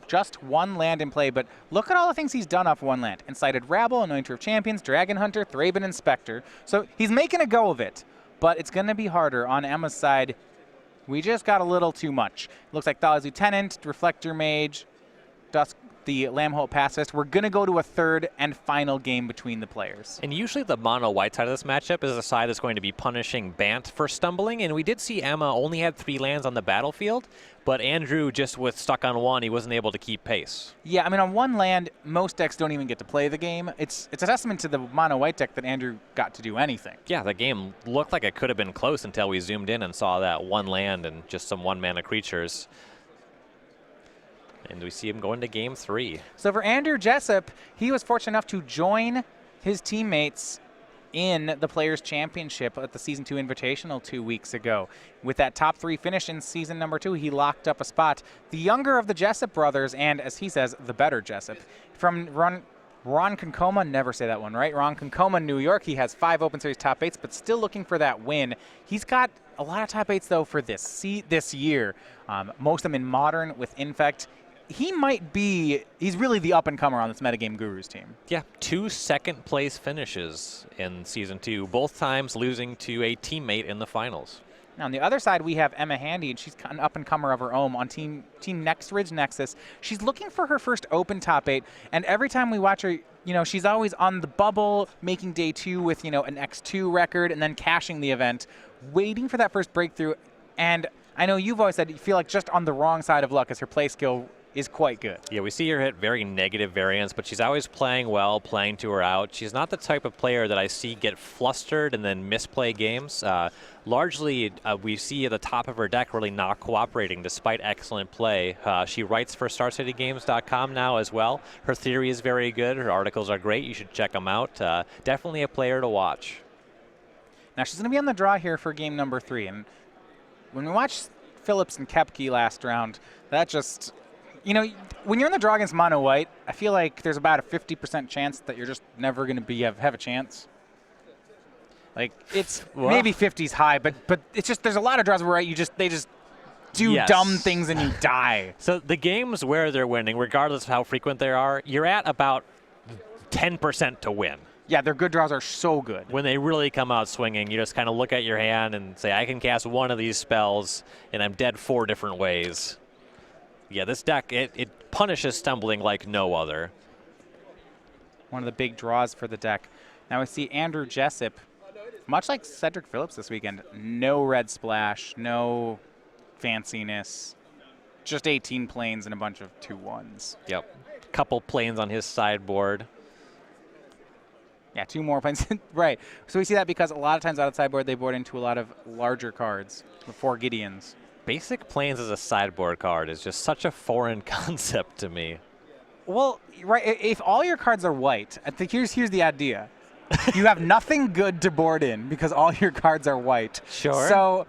just one land in play, but look at all the things he's done off one land. Incited Rabble, Anointer of Champions, Dragon Hunter, Thraben Inspector. So he's making a go of it, but it's going to be harder on Emma's side. We just got a little too much. Looks like Thalia's Lieutenant, Reflector Mage, Dusk, the Lambholt Pacifist. We're going to go to a third and final game between the players. And usually the mono-white side of this matchup is the side that's going to be punishing Bant for stumbling, and we did see Emma only had 3 lands on the battlefield, but Andrew just with stuck on 1, he wasn't able to keep pace. Yeah, I mean, on one land, most decks don't even get to play the game. It's a testament to the mono-white deck that Andrew got to do anything. Yeah, the game looked like it could have been close until we zoomed in and saw that one land and just some one-mana creatures. And we see him going to game 3. So for Andrew Jessup, he was fortunate enough to join his teammates in the Players' Championship at the Season 2 Invitational 2 weeks ago. With that top 3 finish in Season number 2, he locked up a spot. The younger of the Jessup brothers, and as he says, the better Jessup, from Ronkonkoma, never say that one right, Ronkonkoma, New York. He has 5 Open Series top 8s, but still looking for that win. He's got a lot of top 8s, though, for this year. Most of them in Modern with Infect. He might be, he's really the up-and-comer on this Metagame Gurus team. Yeah, 2 second-place finishes in Season 2, both times losing to a teammate in the finals. Now, on the other side, we have Emma Handy, and she's an up-and-comer of her own on Team Ridge Nexus. She's looking for her first open top 8, and every time we watch her, you know, she's always on the bubble, making day 2 with, you know, an X2 record, and then cashing the event, waiting for that first breakthrough. And I know you've always said you feel like just on the wrong side of luck as her play skill is quite good. Yeah, we see her hit very negative variants, but she's always playing well, playing to her out. She's not the type of player that I see get flustered and then misplay games. Largely, we see at the top of her deck really not cooperating despite excellent play. She writes for StarCityGames.com now as well. Her theory is very good. Her articles are great. You should check them out. Definitely a player to watch. Now, she's going to be on the draw here for game number 3. And when we watched Phillips and Koepke last round, that just... You know, when you're in the draw against mono white, I feel like there's about a 50% chance that you're just never going to have a chance. Like, it's maybe 50's high, but it's just there's a lot of draws where they just do dumb things and you die. So the games where they're winning, regardless of how frequent they are, you're at about 10% to win. Yeah, their good draws are so good. When they really come out swinging, you just kind of look at your hand and say, I can cast one of these spells, and I'm dead 4 different ways. Yeah, this deck, it punishes stumbling like no other. One of the big draws for the deck. Now we see Andrew Jessup, much like Cedric Phillips this weekend, no red splash, no fanciness, just 18 planes and a bunch of 2/1s. Yep, couple planes on his sideboard. Yeah, 2 more planes. Right. So we see that because a lot of times out of sideboard, they board into a lot of larger cards, the 4 Gideons. Basic Plains as a sideboard card is just such a foreign concept to me. Well, right, if all your cards are white, I think here's the idea. You have nothing good to board in because all your cards are white. Sure. So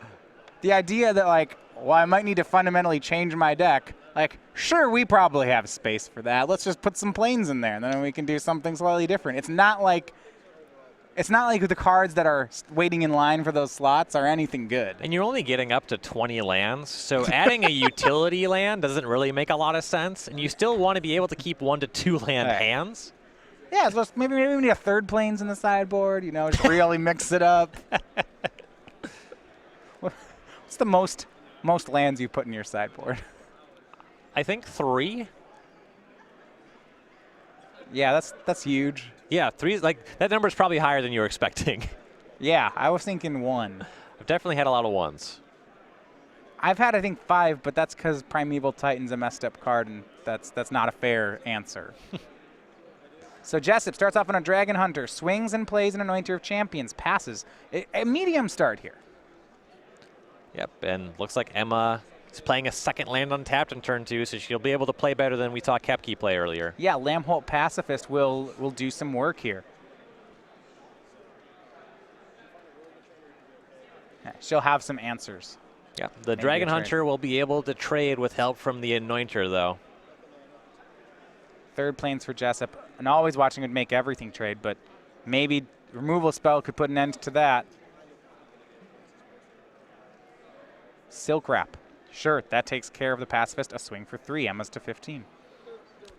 the idea that, like, well, I might need to fundamentally change my deck, like, sure, we probably have space for that. Let's just put some planes in there, and then we can do something slightly different. It's not like the cards that are waiting in line for those slots are anything good. And you're only getting up to 20 lands, so adding a utility land doesn't really make a lot of sense, and you still want to be able to keep 1 to 2 land hands. Yeah, so maybe we need a 3rd planes in the sideboard, you know, just really mix it up. What's the most lands you put in your sideboard? I think 3. Yeah, that's huge. Yeah, 3, like, that number is probably higher than you were expecting. Yeah, I was thinking 1. I've definitely had a lot of 1s. I've had, I think, 5, but that's because Primeval Titan's a messed up card, and that's not a fair answer. So Jessup starts off on a Dragon Hunter, swings and plays an Anointer of Champions, passes. A medium start here. Yep, and looks like Emma is playing a 2nd land untapped in turn 2, so she'll be able to play better than we saw Koepke play earlier. Yeah, Lambholt Pacifist will do some work here. Yeah, she'll have some answers. Yeah, the Dragon Hunter will be able to trade with help from the Anointer, though. 3rd planes for Jessup, and always watching would make everything trade, but maybe removal spell could put an end to that. Silk Wrap. Sure, that takes care of the pacifist. A swing for 3. Emma's to 15.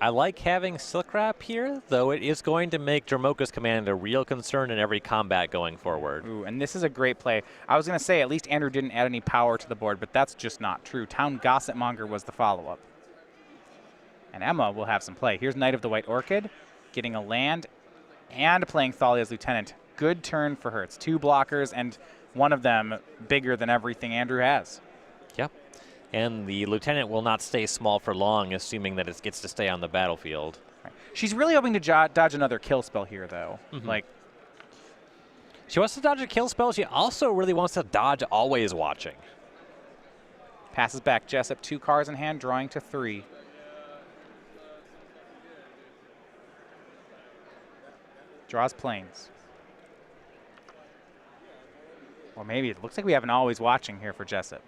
I like having Silk Wrap here, though it is going to make Dromoka's command a real concern in every combat going forward. Ooh, and this is a great play. I was going to say at least Andrew didn't add any power to the board, but that's just not true. Town Gossipmonger was the follow-up. And Emma will have some play. Here's Knight of the White Orchid, getting a land and playing Thalia's Lieutenant. Good turn for her. It's 2 blockers, and one of them bigger than everything Andrew has. Yep. And the Lieutenant will not stay small for long, assuming that it gets to stay on the battlefield. Right. She's really hoping to dodge another kill spell here, though. Like, she wants to dodge a kill spell. She also really wants to dodge Always Watching. passes back. Jessup, 2 cards in hand, drawing to 3. Draws Plains. Or maybe it looks like we have an Always Watching here for Jessup.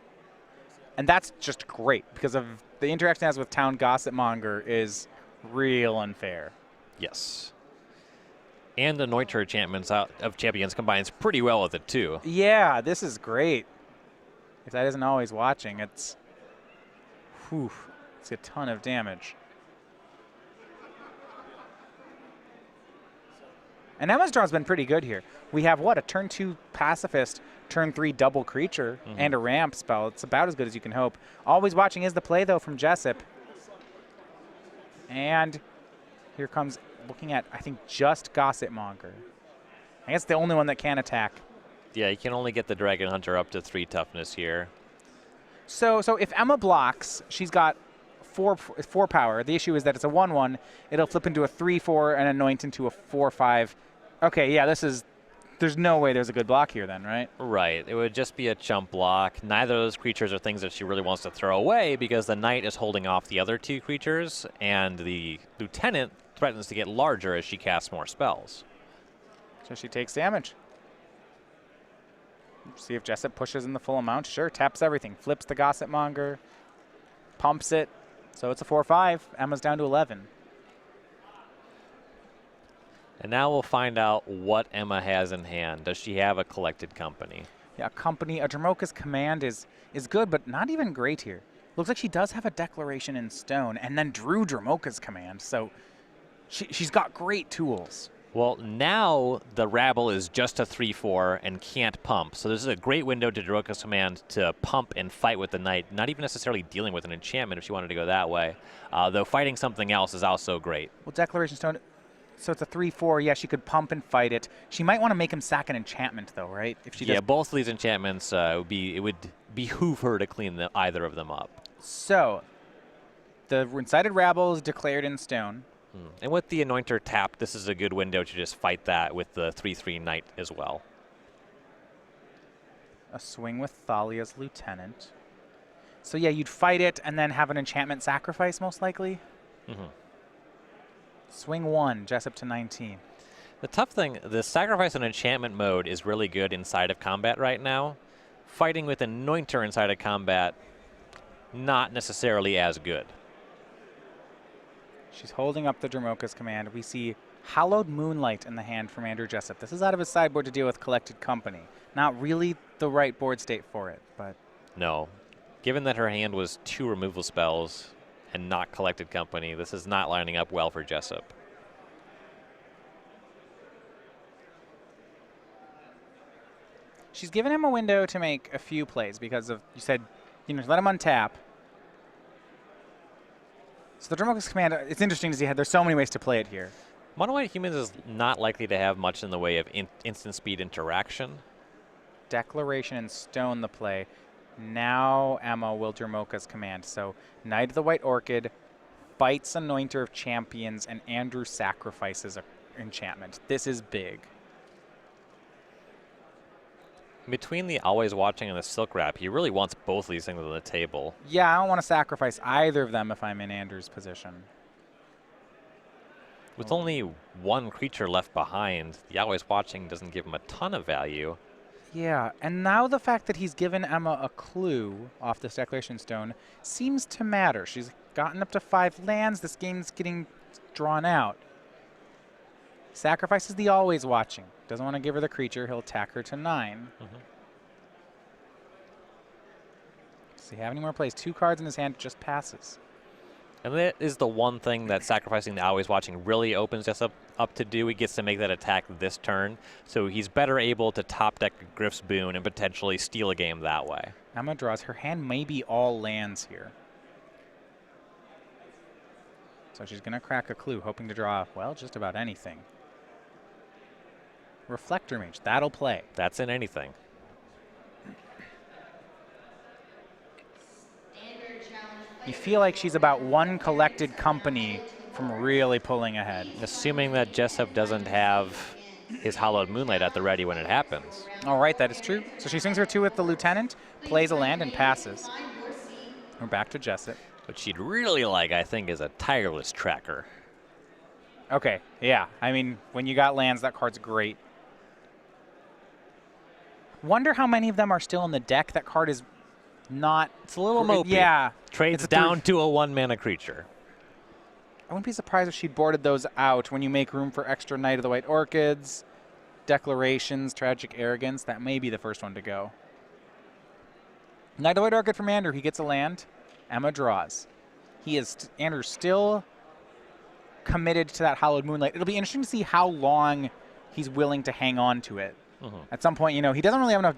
And that's just great because of the interaction it has with Town Gossipmonger is real unfair. Yes. And the Anointer enchantments out of Champions combines pretty well with it too. Yeah, this is great. If that isn't Always Watching, it's a ton of damage. And Emma's draw's been pretty good here. We have, what, a turn 2 pacifist, turn 3 double creature, and a ramp spell. It's about as good as you can hope. Always Watching is the play, though, from Jessup. And here comes, looking at, I think, just Gossipmonger. I guess the only one that can attack. Yeah, you can only get the Dragon Hunter up to 3 toughness here. So if Emma blocks, she's got 4 power. The issue is that it's a 1/1. It'll flip into a 3/4 and anoint into a 4/5. Okay, yeah, there's no way there's a good block here then, right? Right. It would just be a chump block. Neither of those creatures are things that she really wants to throw away because the Knight is holding off the other 2 creatures, and the Lieutenant threatens to get larger as she casts more spells. So she takes damage. See if Jessup pushes in the full amount. Sure, taps everything. Flips the Gossipmonger. Pumps it. So it's a 4/5. Emma's down to 11. And now we'll find out what Emma has in hand. Does she have a Collected Company? Yeah, a Dromoka's command is good, but not even great here. Looks like she does have a Declaration in Stone and then drew Dromoka's command. So she's got great tools. Well, now the Rabble is just a 3/4 and can't pump. So this is a great window to Dromoka's command to pump and fight with the Knight, not even necessarily dealing with an enchantment if she wanted to go that way. Though fighting something else is also great. Well, Declaration Stone, so it's a 3/4. Yeah, she could pump and fight it. She might want to make him sack an enchantment, though, right? If she Yeah, both of these enchantments, it would behoove her to clean either of them up. So the Incited Rabble is declared in Stone. And with the Anointer tapped, this is a good window to just fight that with the 3/3 Knight as well. A swing with Thalia's Lieutenant. So yeah, you'd fight it and then have an enchantment sacrifice, most likely. Swing 1, Jessup to 19. The tough thing, the sacrifice and enchantment mode is really good inside of combat right now. Fighting with Anointer inside of combat, not necessarily as good. She's holding up the Dromoka's command. We see Hallowed Moonlight in the hand from Andrew Jessup. This is out of his sideboard to deal with Collected Company. Not really the right board state for it, but... No. Given that her hand was 2 removal spells and not Collected Company, this is not lining up well for Jessup. She's given him a window to make a few plays because of, you said, let him untap. So the Dromoka's command, it's interesting to see how there's so many ways to play it here. Mono White Humans is not likely to have much in the way of instant speed interaction. Declaration in Stone the play. Now Emma will Dromoka's command. So Knight of the White Orchid fights Anointer of Champions, and Andrew sacrifices an enchantment. This is big. Between the Always Watching and the Silk Wrap, he really wants both of these things on the table. Yeah, I don't want to sacrifice either of them if I'm in Andrew's position. With only 1 creature left behind, the Always Watching doesn't give him a ton of value. Yeah, and now the fact that he's given Emma a clue off this Declaration Stone seems to matter. She's gotten up to 5 lands. This game's getting drawn out. Sacrifices the Always Watching. Doesn't want to give her the creature. He'll attack her to 9. Does he have any more plays? 2 cards in his hand, just passes. And that is the one thing that sacrificing the Always Watching really opens us up to do. He gets to make that attack this turn, so he's better able to top deck Griff's Boon and potentially steal a game that way. Emma draws. Her hand may be all lands here. So she's going to crack a clue, hoping to draw, well, just about anything. Reflector Mage, that'll play. That's in anything. You feel like she's about one collected company from really pulling ahead. Assuming that Jessup doesn't have his Hallowed Moonlight at the ready when it happens. All right, that is true. So she swings her 2 with the Lieutenant, plays a land, and passes. We're back to Jessup. What she'd really like, I think, is a Tireless Tracker. Okay, yeah. I mean, when you got lands, that card's great. Wonder how many of them are still in the deck. That card is not... It's a little mopey. Yeah. Trades down to a 1-mana creature. I wouldn't be surprised if she boarded those out when you make room for extra Knight of the White Orchids, Declarations, Tragic Arrogance. That may be the first one to go. Knight of the White Orchid from Andrew. He gets a land. Emma draws. Andrew's still committed to that Hallowed Moonlight. It'll be interesting to see how long he's willing to hang on to it. At some point, he doesn't really have enough...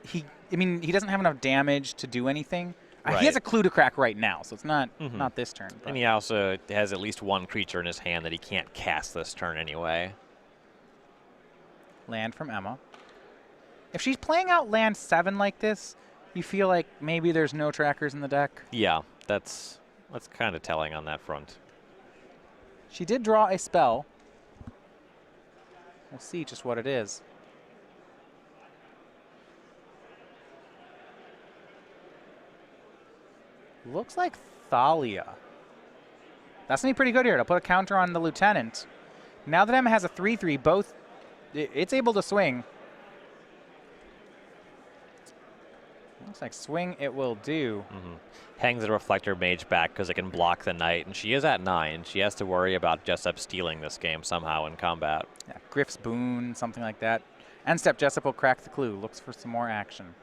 He doesn't have enough damage to do anything. Right. He has a clue to crack right now, so it's not this turn. But. And he also has at least one creature in his hand that he can't cast this turn anyway. Land from Emma. If she's playing out land 7 like this, you feel like maybe there's no trackers in the deck. Yeah, that's kind of telling on that front. She did draw a spell. We'll see just what it is. Looks like Thalia. That's going to be pretty good here. It'll put a counter on the Lieutenant. Now that Emma has a 3/3, it's able to swing. Looks like swing it will do. Hangs the Reflector Mage back because it can block the Knight, and she is at 9. She has to worry about Jessup stealing this game somehow in combat. Yeah, Griff's Boon, something like that. End step, Jessup will crack the clue. Looks for some more action.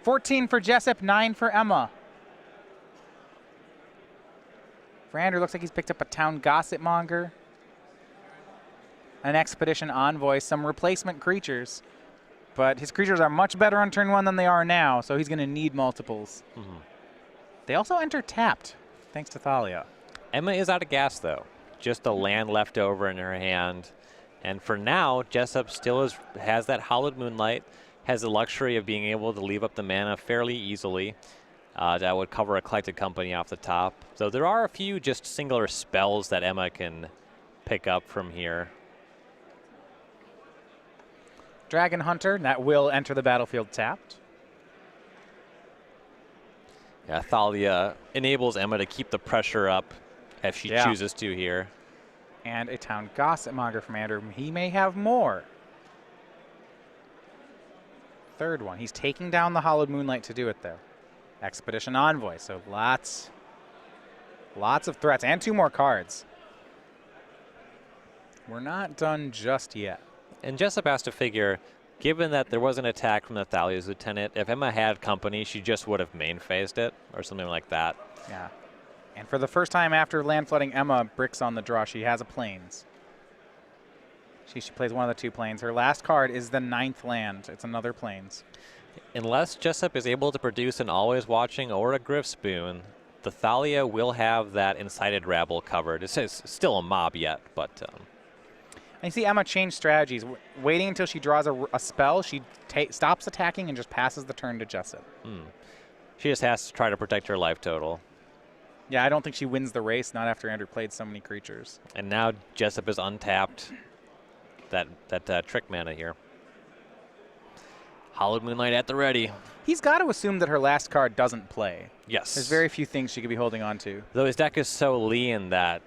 14 for Jessup, 9 for Emma. For Andrew, looks like he's picked up a Town Gossip Monger, an Expedition Envoy, some replacement creatures. But his creatures are much better on turn 1 than they are now, so he's going to need multiples. They also enter tapped, thanks to Thalia. Emma is out of gas, though. Just a land left over in her hand. And for now, Jessup still has that Hallowed Moonlight, has the luxury of being able to leave up the mana fairly easily. That would cover a Collected Company off the top. So there are a few just singular spells that Emma can pick up from here. Dragon Hunter, that will enter the battlefield tapped. Yeah, Thalia enables Emma to keep the pressure up if she chooses to here. And a Town Gossip Monger from Andrew. He may have more. Third one. He's taking down the Hallowed Moonlight to do it, though. Expedition Envoy, so lots of threats, and 2 more cards. We're not done just yet. And Jessup has to figure, given that there was an attack from the Thalia's Lieutenant, if Emma had company, she just would have main phased it or something like that. Yeah. And for the first time after land flooding, Emma bricks on the draw. She has a Plains. She plays one of the 2 Plains. Her last card is the 9th land. It's another Plains. Unless Jessup is able to produce an Always Watching or a Griff's Boon, the Thalia will have that Incited Rabble covered. It's still a mob yet, but... And you see Emma change strategies. Waiting until she draws a spell, she stops attacking and just passes the turn to Jessup. She just has to try to protect her life total. Yeah, I don't think she wins the race, not after Andrew played so many creatures. And now Jessup is untapped that trick mana here. Hallowed Moonlight at the ready. He's got to assume that her last card doesn't play. Yes. There's very few things she could be holding on to. Though his deck is so lean that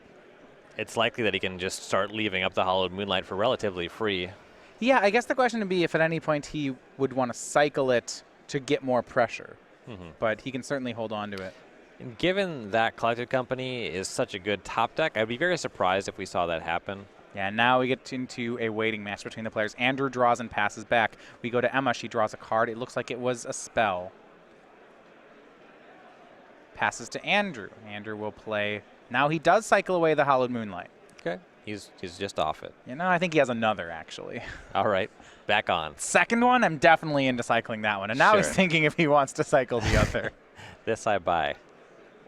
it's likely that he can just start leaving up the Hallowed Moonlight for relatively free. Yeah, I guess the question would be if at any point he would want to cycle it to get more pressure. But he can certainly hold on to it. And given that Collected Company is such a good top deck, I'd be very surprised if we saw that happen. Yeah, now we get into a waiting match between the players. Andrew draws and passes back. We go to Emma. She draws a card. It looks like it was a spell. Passes to Andrew. Andrew will play. Now he does cycle away the Hallowed Moonlight. Okay. He's just off it. You know, I think he has another, actually. All right. Back on. Second one, I'm definitely into cycling that one. And now he's thinking if he wants to cycle the other. This I buy.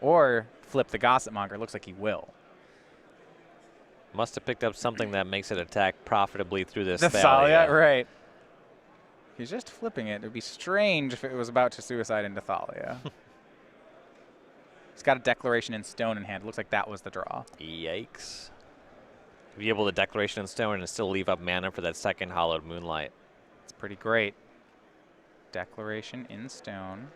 Or flip the Gossip Monger. Looks like he will. Must have picked up something that makes it attack profitably through this The Thalia. Thalia, right. He's just flipping it. It would be strange if it was about to suicide into Thalia. He's got a Declaration in Stone in hand. It looks like that was the draw. Yikes. Be able to Declaration in Stone and still leave up mana for that second Hallowed Moonlight. It's pretty great. Declaration in Stone.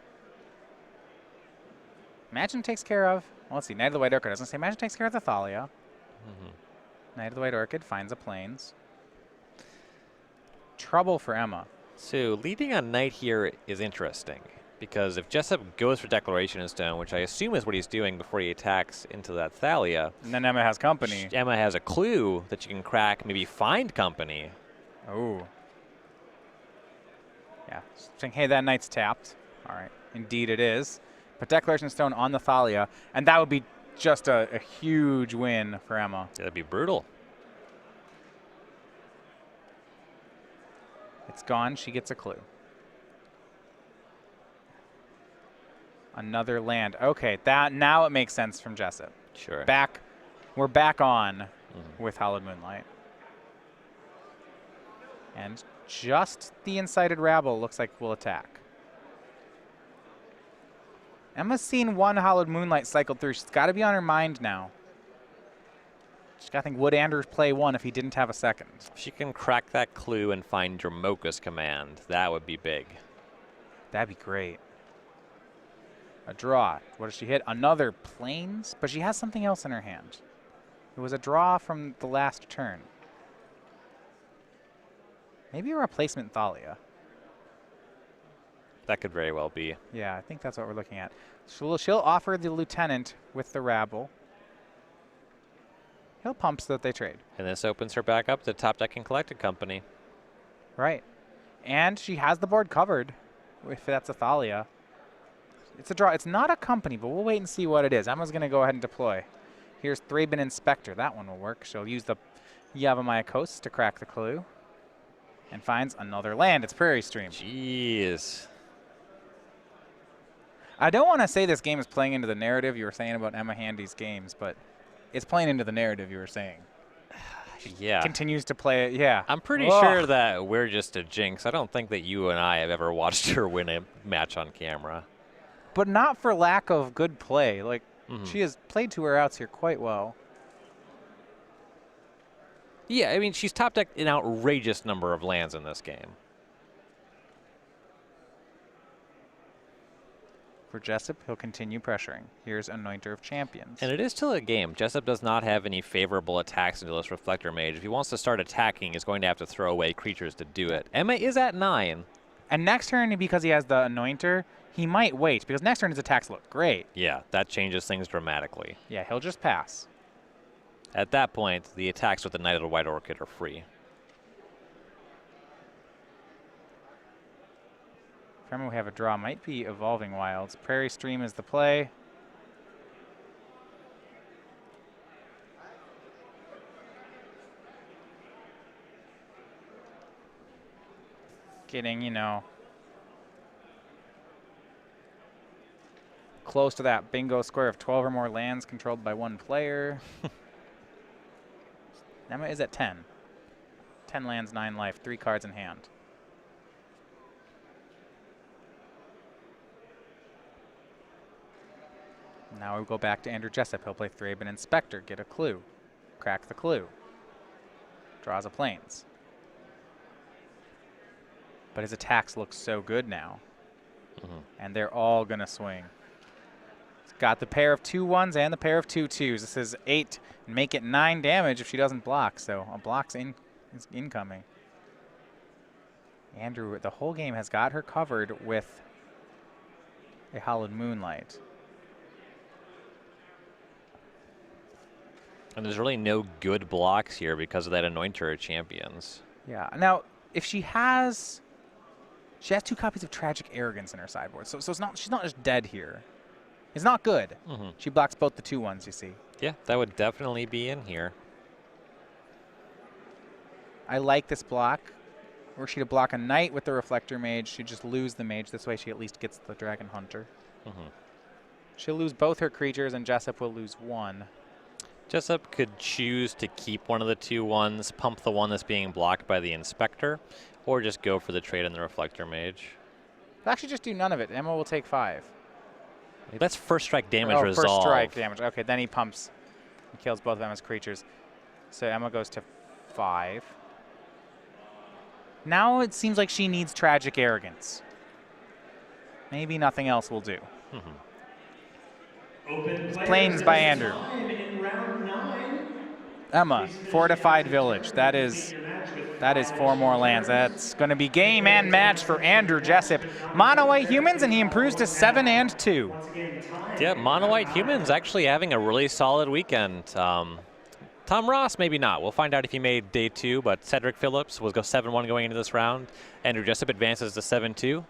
Imagine takes care of. Well, let's see. Knight of the White Orchid. I was going to say Imagine takes care of the Thalia. Knight of the White Orchid finds a Plains. Trouble for Emma. So leading on Knight here is interesting. Because if Jessup goes for Declaration in Stone, which I assume is what he's doing before he attacks into that Thalia. And then Emma has company. Emma has a clue that you can crack, maybe find company. Oh. Yeah. Saying, hey, that knight's tapped. All right. Indeed it is. But Declaration in Stone on the Thalia. And that would be just a huge win for Emma. That'd be brutal. It's gone. She gets a clue. Another land. Okay, that now it makes sense from Jessup. Sure. We're back on with Hallowed Moonlight. And just the Incited Rabble looks like we'll attack. Emma's seen one Hallowed Moonlight cycled through. She's got to be on her mind now. She's got to think, would Andrew play one if he didn't have a second? If she can crack that clue and find Dromoka's command, that would be big. That'd be great. A draw. What does she hit? Another Plains? But she has something else in her hand. It was a draw from the last turn. Maybe a replacement Thalia. That could very well be. Yeah, I think that's what we're looking at. She'll offer the Lieutenant with the Rabble. He'll pump so that they trade. And this opens her back up to Top Deck and Collected Company. Right. And she has the board covered if that's a Thalia. It's a draw. It's not a company, but we'll wait and see what it is. Emma's going to go ahead and deploy. Here's Thraben Inspector. That one will work. She'll use the Yavimaya Coast to crack the clue. And finds another land. It's Prairie Stream. Jeez. I don't want to say this game is playing into the narrative you were saying about Emma Handy's games, but it's playing into the narrative you were saying. Yeah. Continues to play it, yeah. I'm pretty sure that we're just a jinx. I don't think that you and I have ever watched her win a match on camera. But not for lack of good play. Like, she has played to her outs here quite well. Yeah, I mean, she's top decked an outrageous number of lands in this game. For Jessup, he'll continue pressuring. Here's Anointer of Champions. And it is still a game. Jessup does not have any favorable attacks into this Reflector Mage. If he wants to start attacking, he's going to have to throw away creatures to do it. Emma is at 9. And next turn, because he has the Anointer, he might wait, because next turn his attacks look great. Yeah, that changes things dramatically. Yeah, he'll just pass. At that point, the attacks with the Knight of the White Orchid are free. Remember, we have a draw. Might be Evolving Wilds. Prairie Stream is the play. Getting, you know, close to that bingo square of 12 or more lands controlled by one player. Emma is at 10. 10 lands, 9 life, 3 cards in hand. Now we go back to Andrew Jessup. He'll play Thraben Inspector, get a clue, crack the clue, draws a Plains. But his attacks look so good now, and they're all going to swing. He's got the pair of 2-1s and the pair of 2-2s. This is 8, and make it 9 damage if she doesn't block, so a block's is incoming. Andrew, the whole game, has got her covered with a Hallowed Moonlight. And there's really no good blocks here because of that Anointer of Champions. Yeah. Now, if she has 2 copies of Tragic Arrogance in her sideboard, so it's not, she's not just dead here. It's not good. She blocks both the 2/1s, you see. Yeah, that would definitely be in here. I like this block. Were she to block a Knight with the Reflector Mage, she'd just lose the Mage. This way she at least gets the Dragon Hunter. She'll lose both her creatures, and Jessup will lose 1. Jessup could choose to keep one of the 2/1s, pump the one that's being blocked by the Inspector, or just go for the trade in the Reflector Mage. Actually, just do none of it. Emma will take 5. That's first strike damage Oh, resolve. first strike damage. Okay, then he pumps and kills both of Emma's creatures. So Emma goes to 5. Now it seems like she needs Tragic Arrogance. Maybe nothing else will do. Plains by Andrew. Emma, Fortified Village. That is 4 more lands. That's going to be game and match for Andrew Jessup. Mono White Humans, and he improves to 7 and 2. Yeah, Mono White Humans actually having a really solid weekend. Tom Ross, maybe not. We'll find out if he made day 2, but Cedric Phillips will go 7-1 going into this round. Andrew Jessup advances to 7-2.